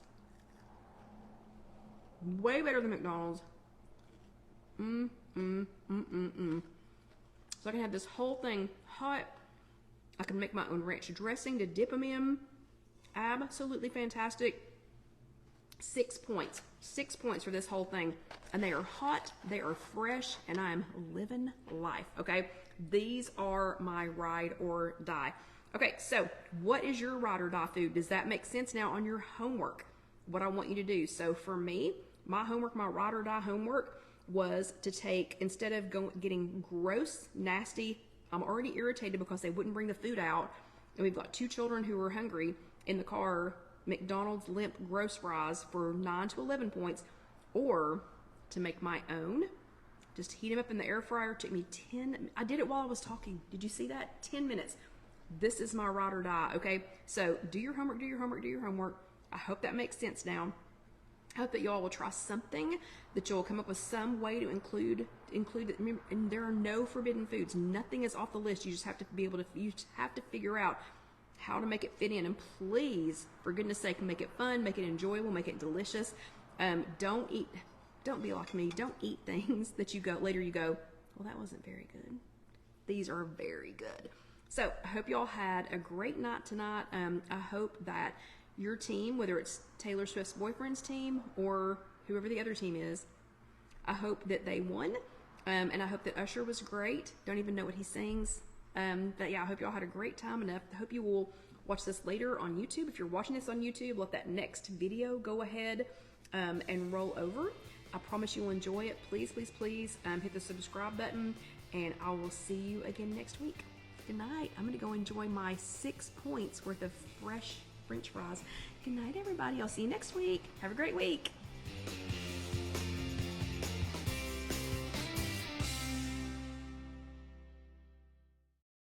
Way better than McDonald's. So I can have this whole thing hot. I can make my own ranch dressing to dip them in. Absolutely fantastic. 6 points. 6 points for this whole thing. And they are hot, they are fresh, and I'm living life, okay? These are my ride or die. Okay, so what is your ride or die food? Does that make sense now on your homework? What I want you to do. So for me, my homework, my ride or die homework was to take, instead of getting gross, nasty, I'm already irritated because they wouldn't bring the food out, and we've got 2 children who are hungry in the car, McDonald's limp gross fries for 9 to 11 points, or to make my own, just heat them up in the air fryer. It took me 10, I did it while I was talking. Did you see that? 10 minutes. This is my ride or die, okay? So do your homework, do your homework, do your homework. I hope that makes sense now. I hope that y'all will try something, that you'll come up with some way to include it. And there are no forbidden foods. Nothing is off the list. You just have to figure out how to make it fit in. And please, for goodness sake, make it fun, make it enjoyable, make it delicious. Don't be like me. Don't eat things that you go, well, that wasn't very good. These are very good. So I hope y'all had a great night tonight. I hope that your team, whether it's Taylor Swift's boyfriend's team or whoever the other team is, I hope that they won. And I hope that Usher was great. Don't even know what he sings. But yeah, I hope y'all had a great time, and I hope you will watch this later on YouTube. If you're watching this on YouTube, let that next video go ahead and roll over. I promise you'll enjoy it. Please, please, please hit the subscribe button, and I will see you again next week. Good night. I'm going to go enjoy my 6 points worth of fresh French fries. Good night, everybody. I'll see you next week. Have a great week.